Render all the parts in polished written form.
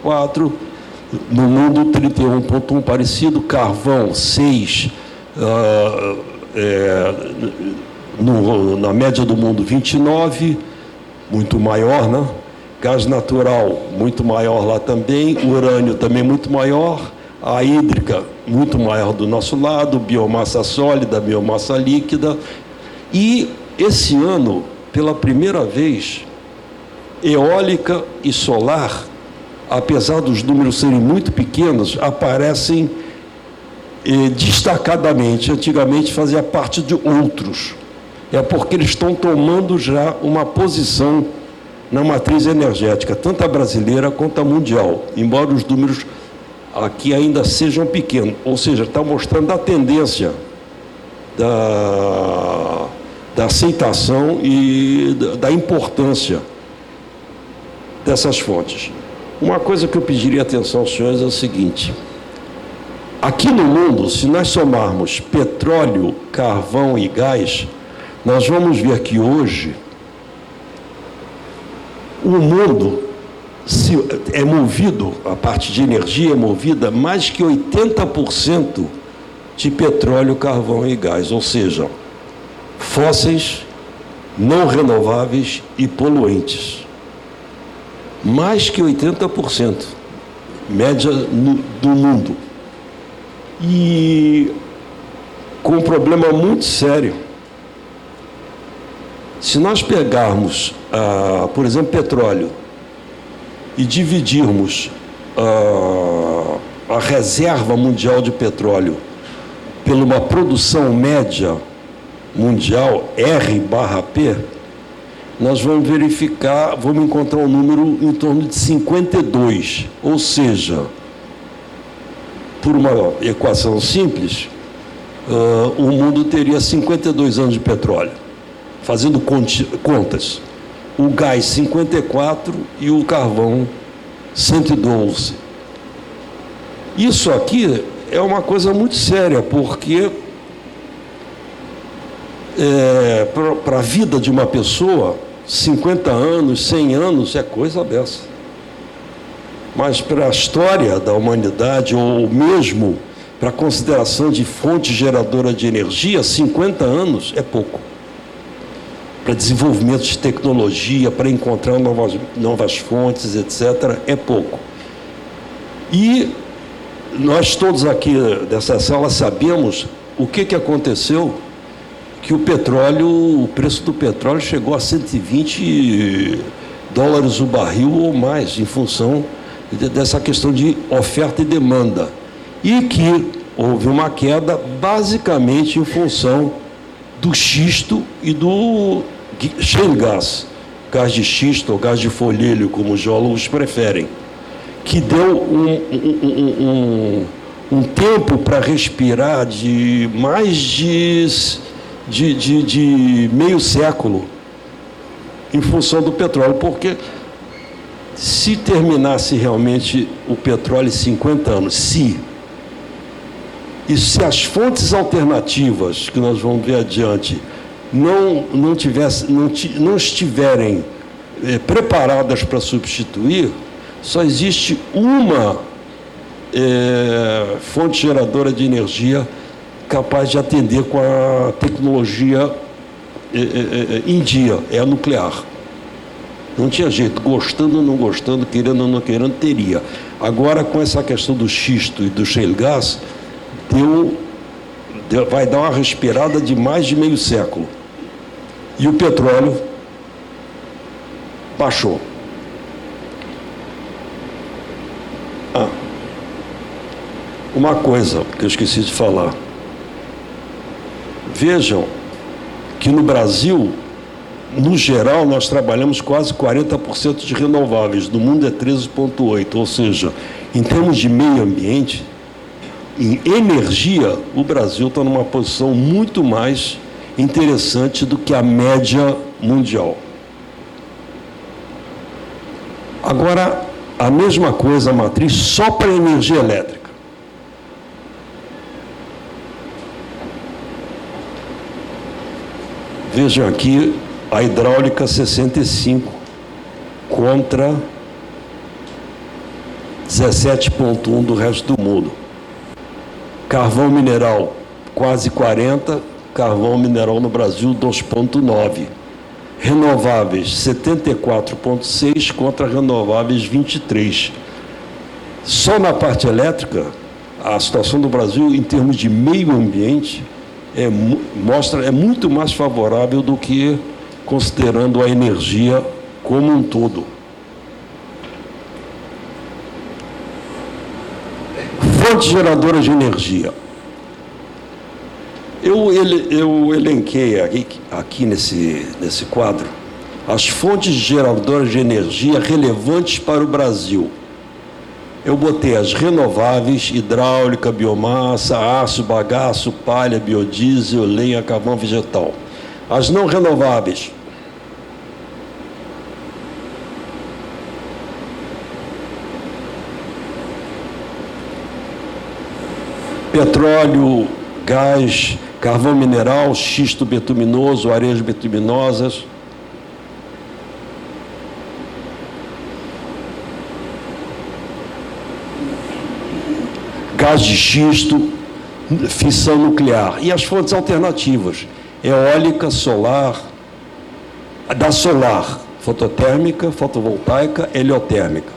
31,4, no mundo 31,1 parecido, carvão 6, na média do mundo 29, muito maior, né? Gás natural muito maior lá também, urânio também muito maior, a hídrica muito maior do nosso lado, biomassa sólida, biomassa líquida. E esse ano, pela primeira vez, eólica e solar, apesar dos números serem muito pequenos, aparecem destacadamente. Antigamente fazia parte de outros. É porque eles estão tomando já uma posição na matriz energética, tanto a brasileira quanto a mundial, embora os números aqui ainda sejam pequenos. Ou seja, está mostrando a tendência da aceitação e da importância dessas fontes. Uma coisa que eu pediria atenção aos senhores é o seguinte: aqui no mundo, se nós somarmos petróleo, carvão e gás, nós vamos ver que hoje o mundo é movido, a parte de energia é movida mais que 80% de petróleo, carvão e gás, ou seja, fósseis, não renováveis e poluentes. Mais que 80%, média do mundo. E com um problema muito sério. Se nós pegarmos, por exemplo, petróleo, e dividirmos a reserva mundial de petróleo pela uma produção média mundial, R/P, nós vamos verificar, vamos encontrar um número em torno de 52, ou seja, por uma equação simples, o mundo teria 52 anos de petróleo, fazendo contas. O gás 54 e o carvão 112. Isso aqui é uma coisa muito séria, porque para a vida de uma pessoa, 50 anos, 100 anos é coisa dessa. Mas para a história da humanidade, ou mesmo para a consideração de fonte geradora de energia, 50 anos é pouco. Para desenvolvimento de tecnologia, para encontrar novas fontes, etc., é pouco. E nós todos aqui dessa sala sabemos o que aconteceu, que o preço do petróleo chegou a $120 o barril ou mais, em função dessa questão de oferta e demanda. E que houve uma queda basicamente em função do xisto e do shale gas, gás de xisto ou gás de folhelho, como os geólogos preferem, que deu um tempo para respirar de mais de meio século em função do petróleo, porque se terminasse realmente o petróleo em 50 anos, e se as fontes alternativas que nós vamos ver adiante não estiverem preparadas para substituir, só existe uma fonte geradora de energia capaz de atender com a tecnologia em dia, é a nuclear. Não tinha jeito, gostando ou não gostando, querendo ou não querendo, teria. Agora, com essa questão do xisto e do shale gas, vai dar uma respirada de mais de meio século. E o petróleo baixou. Uma coisa que eu esqueci de falar. Vejam que no Brasil, no geral, nós trabalhamos quase 40% de renováveis, no mundo é 13,8%, ou seja, em termos de meio ambiente, em energia, o Brasil está numa posição muito mais interessante do que a média mundial. Agora, a mesma coisa a matriz só para energia elétrica. Vejam aqui a hidráulica 65 contra 17,1 do resto do mundo. Carvão mineral, quase 40, carvão mineral no Brasil, 2,9. Renováveis, 74,6 contra renováveis, 23. Só na parte elétrica, a situação do Brasil, em termos de meio ambiente, é muito mais favorável do que considerando a energia como um todo. Fontes geradoras de energia. Eu elenquei aqui nesse quadro as fontes geradoras de energia relevantes para o Brasil. Eu botei as renováveis, hidráulica, biomassa, aço, bagaço, palha, biodiesel, lenha, carvão vegetal. As não renováveis. Petróleo, gás, carvão mineral, xisto betuminoso, areias betuminosas. Gás de xisto, fissão nuclear. E as fontes alternativas, eólica, solar, da solar, fototérmica, fotovoltaica, heliotérmica.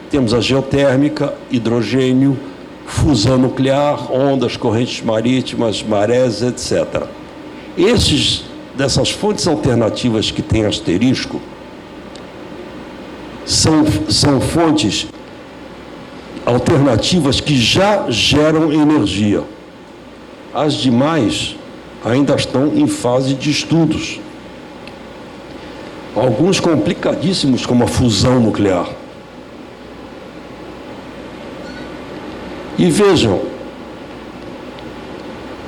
Temos a geotérmica, hidrogênio, fusão nuclear, ondas, correntes marítimas, marés, etc. Dessas fontes alternativas que têm asterisco, são fontes alternativas que já geram energia. As demais ainda estão em fase de estudos. Alguns complicadíssimos, como a fusão nuclear. E vejam,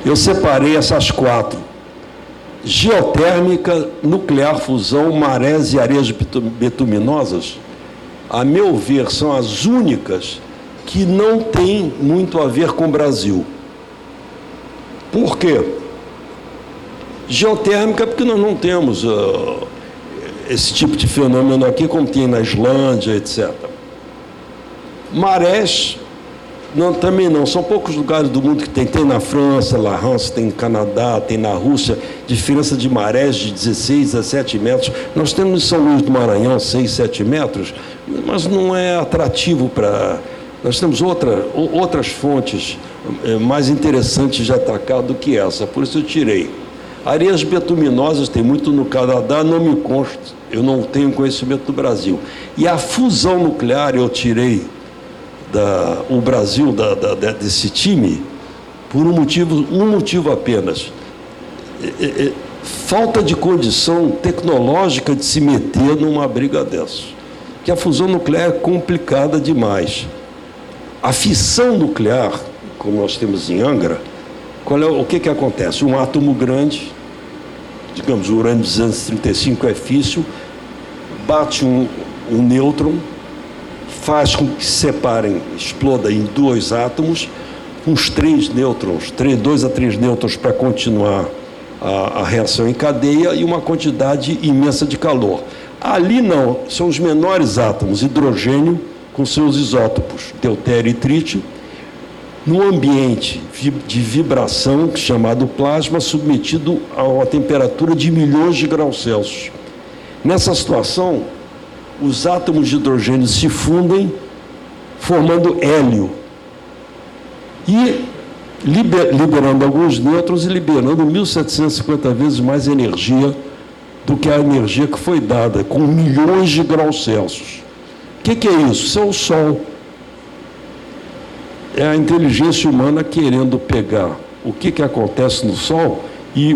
eu separei essas 4. Geotérmica, nuclear, fusão, marés e areias betuminosas, a meu ver, são as únicas que não têm muito a ver com o Brasil. Por quê? Geotérmica, porque nós não temos esse tipo de fenômeno aqui, como tem na Islândia, etc. Marés, não, também não. São poucos lugares do mundo que tem. Tem na França, La France, tem no Canadá, tem na Rússia, diferença de marés de 16 a 17 metros. Nós temos em São Luís do Maranhão 6, 7 metros, mas não é atrativo para... Nós temos outras fontes mais interessantes de atacar do que essa, por isso eu tirei. Areias betuminosas tem muito no Canadá, não me consta, eu não tenho conhecimento do Brasil. E a fusão nuclear eu tirei o Brasil desse time por um motivo apenas. Falta de condição tecnológica de se meter numa briga dessa. Que a fusão nuclear é complicada demais. A fissão nuclear, como nós temos em Angra, o que acontece? Um átomo grande, digamos, o urânio 235 é físsil, bate um nêutron, faz com que se separem, exploda em 2 átomos, uns 3 nêutrons, 2 a 3 nêutrons para continuar a reação em cadeia e uma quantidade imensa de calor. Ali não, são os menores átomos, hidrogênio com seus isótopos, deutério e trítio, no ambiente de vibração chamado plasma, submetido a uma temperatura de milhões de graus Celsius. Nessa situação, os átomos de hidrogênio se fundem, formando hélio, e liberando alguns nêutrons e liberando 1.750 vezes mais energia do que a energia que foi dada, com milhões de graus Celsius. O que é isso? Isso é o Sol. É a inteligência humana querendo pegar o que acontece no Sol e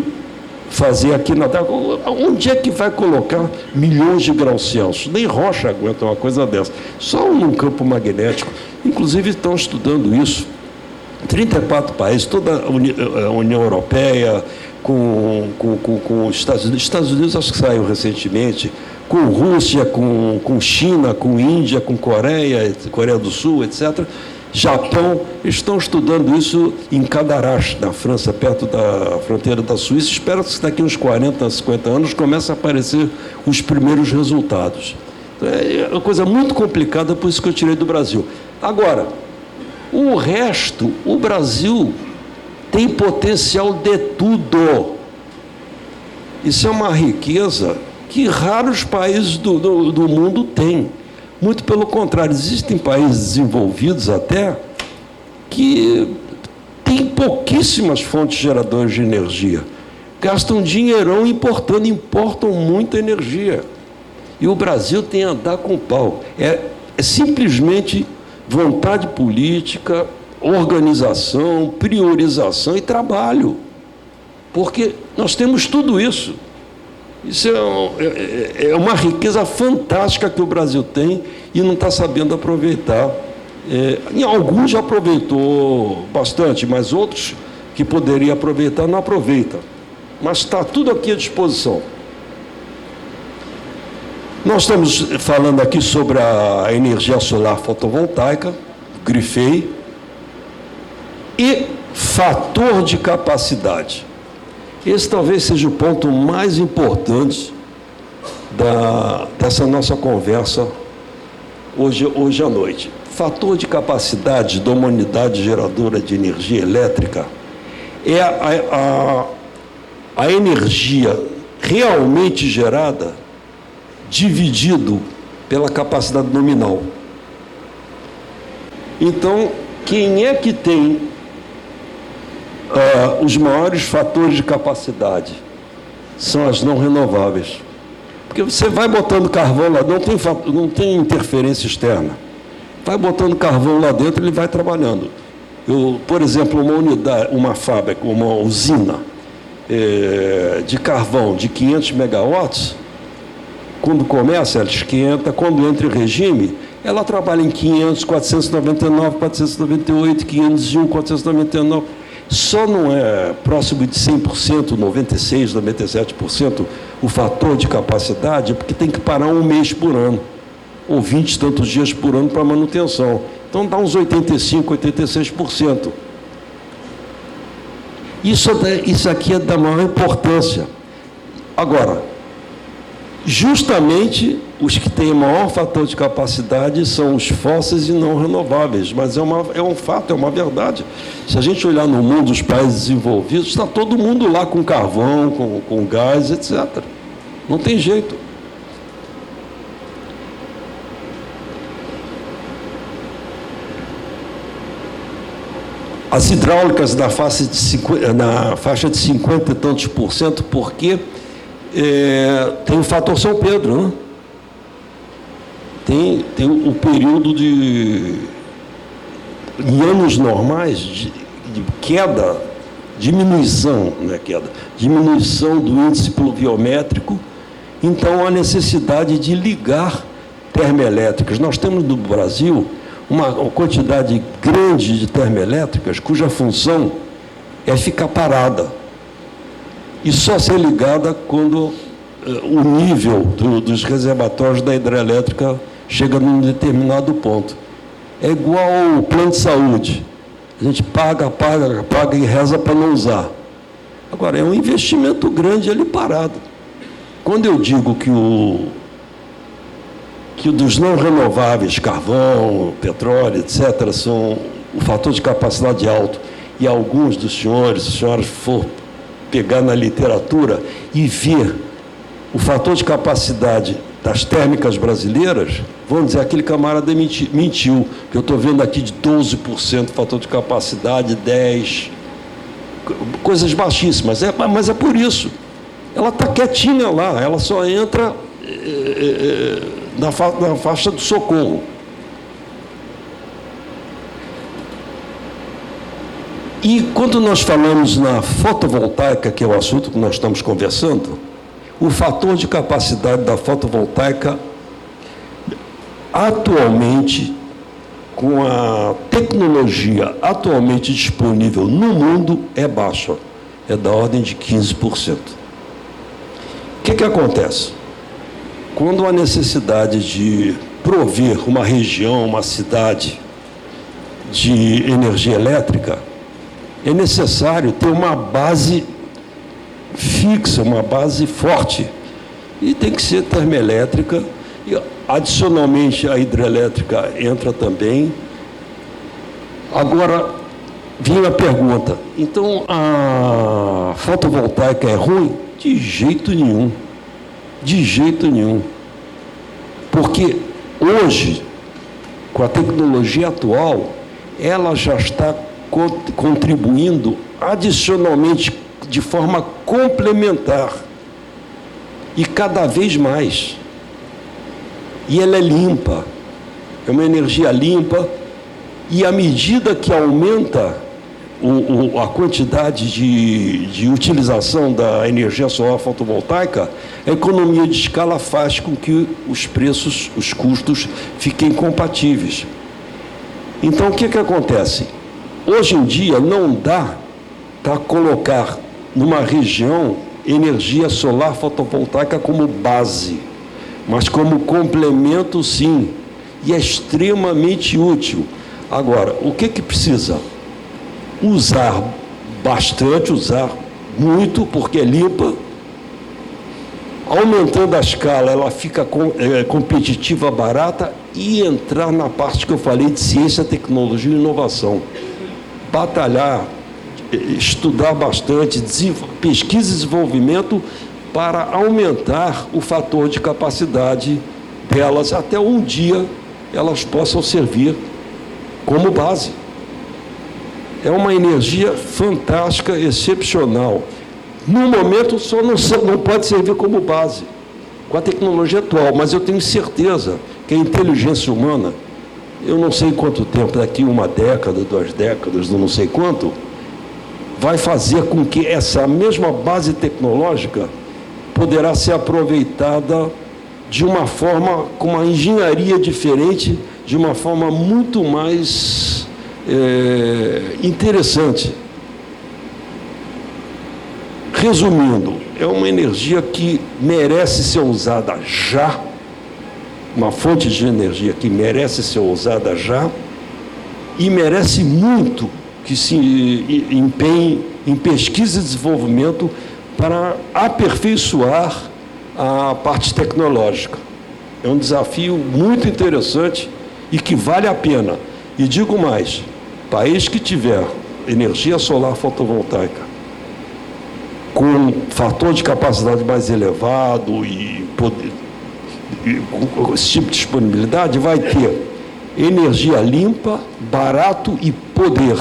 fazer aqui na Terra. Onde é que vai colocar milhões de graus Celsius? Nem rocha aguenta uma coisa dessa. Só num campo magnético. Inclusive estão estudando isso. 34 países, toda a União Europeia, com os Estados Unidos. Estados Unidos acho que saiu recentemente, com Rússia, com China, com Índia, com Coreia do Sul, etc. Japão, estão estudando isso em Cadarache, na França, perto da fronteira da Suíça. Espero que daqui uns 40, 50 anos comece a aparecer os primeiros resultados. É uma coisa muito complicada, por isso que eu tirei do Brasil. Agora, o resto, o Brasil tem potencial de tudo. Isso é uma riqueza que raros países do mundo têm. Muito pelo contrário, existem países desenvolvidos até que têm pouquíssimas fontes geradoras de energia. Gastam dinheirão importam muita energia. E o Brasil tem a andar com pau. É simplesmente vontade política, organização, priorização e trabalho. Porque nós temos tudo isso. Isso é uma riqueza fantástica que o Brasil tem e não está sabendo aproveitar. Em alguns já aproveitou bastante, mas outros que poderia aproveitar não aproveita. Mas está tudo aqui à disposição. Nós estamos falando aqui sobre a energia solar fotovoltaica, grifei, e fator de capacidade. Esse talvez seja o ponto mais importante dessa nossa conversa hoje à noite. Fator de capacidade da uma unidade geradora de energia elétrica é a energia realmente gerada dividido pela capacidade nominal. Então, quem é que tem os maiores fatores de capacidade? São as não renováveis. Porque você vai botando carvão lá dentro, não tem interferência externa. Vai botando carvão lá dentro, ele vai trabalhando. Por exemplo, uma fábrica, uma usina de carvão de 500 megawatts, quando começa, ela esquenta, quando entra em regime, ela trabalha em 500, 499, 498, 501, 499. Só não é próximo de 100%, 96%, 97% o fator de capacidade, porque tem que parar um mês por ano, ou 20 e tantos dias por ano para manutenção. Então dá uns 85%, 86%. Isso aqui é da maior importância. Agora, justamente os que têm maior fator de capacidade são os fósseis e não renováveis, mas é um fato, é uma verdade. Se a gente olhar no mundo, os países desenvolvidos, está todo mundo lá com carvão, com gás, etc. Não tem jeito. As hidráulicas na faixa de 50 e tantos por cento, porque tem o fator São Pedro, né? Tem o período em anos normais, de queda, diminuição do índice pluviométrico. Então, há necessidade de ligar termoelétricas. Nós temos no Brasil uma quantidade grande de termoelétricas cuja função é ficar parada e só ser ligada quando o nível dos reservatórios da hidrelétrica chega num determinado ponto. É igual ao plano de saúde. A gente paga e reza para não usar. Agora, é um investimento grande ali parado. Quando eu digo que dos não renováveis, carvão, petróleo, etc., são o fator de capacidade alto, e alguns dos senhores, se os senhores for pegar na literatura e ver o fator de capacidade das térmicas brasileiras, vão dizer, aquele camarada mentiu, que eu estou vendo aqui de 12% fator de capacidade, 10%, coisas baixíssimas, mas é por isso. Ela está quietinha lá, ela só entra na faixa do socorro. E quando nós falamos na fotovoltaica, que é o assunto que nós estamos conversando, o fator de capacidade da fotovoltaica, atualmente, com a tecnologia atualmente disponível no mundo, é baixo, é da ordem de 15%. O que acontece? Quando há necessidade de prover uma região, uma cidade de energia elétrica, é necessário ter uma base fixa, uma base forte. E tem que ser termoelétrica, e adicionalmente a hidrelétrica entra também, Agora, vem a pergunta, então a fotovoltaica é ruim? De jeito nenhum. De jeito nenhum. Porque hoje, com a tecnologia atual, ela já está contribuindo adicionalmente, de forma complementar, e cada vez mais. E ela é limpa, é uma energia limpa, e à medida que aumenta a quantidade de utilização da energia solar fotovoltaica, a economia de escala faz com que os preços, os custos, fiquem compatíveis. Então, o que acontece? Hoje em dia, não dá para colocar numa região energia solar fotovoltaica como base, mas como complemento, sim, e é extremamente útil. Agora, o que precisa? Usar bastante, usar muito, porque é limpa. Aumentando a escala, ela fica competitiva, barata, e entrar na parte que eu falei de ciência, tecnologia e inovação. Batalhar, estudar bastante, pesquisa e desenvolvimento para aumentar o fator de capacidade delas, até um dia elas possam servir como base. É uma energia fantástica, excepcional. No momento, só não pode servir como base, com a tecnologia atual, mas eu tenho certeza que a inteligência humana, eu não sei quanto tempo, daqui uma década, 2 décadas, não sei quanto, vai fazer com que essa mesma base tecnológica poderá ser aproveitada de uma forma, com uma engenharia diferente, de uma forma muito mais interessante. Resumindo, é uma energia que merece ser usada já, uma fonte de energia que merece ser usada já, e merece muito que se empenhe em pesquisa e desenvolvimento para aperfeiçoar a parte tecnológica. É um desafio muito interessante e que vale a pena. E digo mais, país que tiver energia solar fotovoltaica com fator de capacidade mais elevado e com esse tipo de disponibilidade, vai ter energia limpa, barato e poder.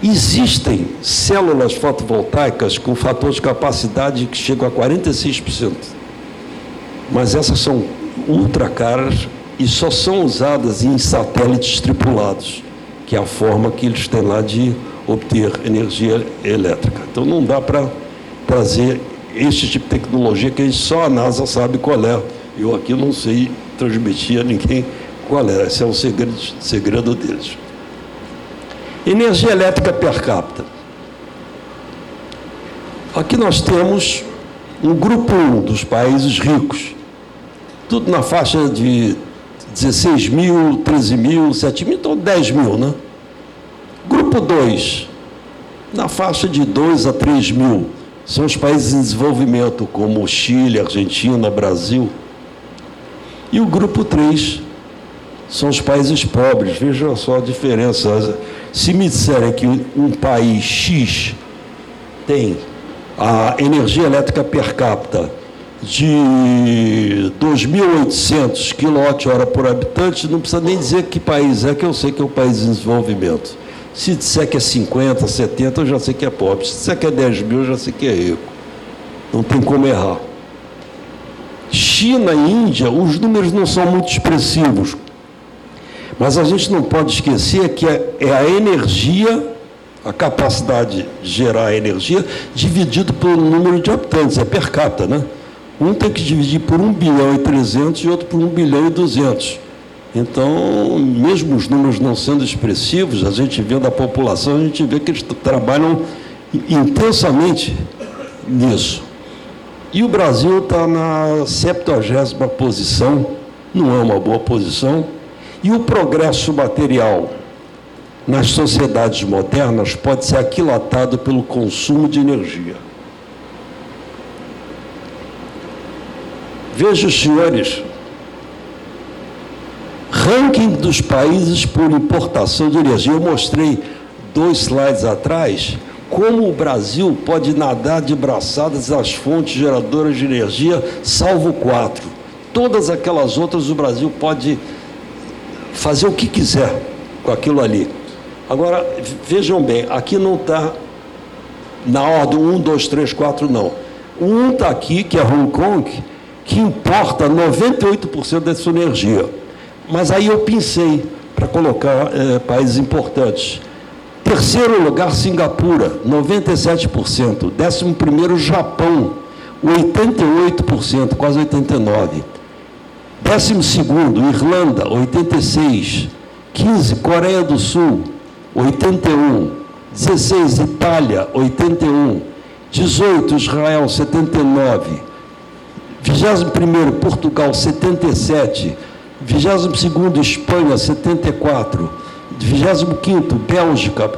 Existem células fotovoltaicas com fator de capacidade que chegam a 46%, mas essas são ultra caras e só são usadas em satélites tripulados, que é a forma que eles têm lá de obter energia elétrica. Então não dá para trazer este tipo de tecnologia que só a NASA sabe qual é. Eu aqui não sei transmitir a ninguém qual é. Esse é o segredo deles. Energia elétrica per capita. Aqui nós temos um grupo 1 dos países ricos, tudo na faixa de 16 mil, 13 mil, 7 mil, então 10 mil, né? Grupo 2, na faixa de 2 a 3 mil, são os países em desenvolvimento, como Chile, Argentina, Brasil. E o grupo 3 são os países pobres. Veja só a diferença. Se me disserem que um país X tem a energia elétrica per capita de 2.800 kWh por habitante, não precisa nem dizer que país é, que eu sei que é um país em desenvolvimento. Se disser que é 50, 70, eu já sei que é pobre. Se disser que é 10 mil, eu já sei que é rico. Não tem como errar. China e Índia, os números não são muito expressivos, mas a gente não pode esquecer que é a energia, a capacidade de gerar energia, dividido pelo número de habitantes, é per capita, né? Um tem que dividir por 1 bilhão e 300 e outro por 1 bilhão e 200. Então, mesmo os números não sendo expressivos, a gente vendo a população, a gente vê que eles trabalham intensamente nisso. E o Brasil está na 70ª posição, não é uma boa posição, e o progresso material nas sociedades modernas pode ser aquilatado pelo consumo de energia. Veja os senhores, ranking dos países por importação de energia. Eu mostrei 2 slides atrás como o Brasil pode nadar de braçadas às fontes geradoras de energia, salvo 4. Todas aquelas outras o Brasil pode fazer o que quiser com aquilo ali. Agora, vejam bem, aqui não está na ordem 1, 2, 3, 4, não. O 1 está aqui, que é Hong Kong, que importa 98% da sua energia. Mas aí eu pensei para colocar países importantes. Terceiro lugar, Singapura, 97%. 11º, Japão, 88%, quase 89%. 12º, Irlanda, 86%. 15, Coreia do Sul, 81%. 16, Itália, 81%. 18, Israel, 79%. 21º, Portugal, 77%. 22º, Espanha, 74%. 25º, Bélgica,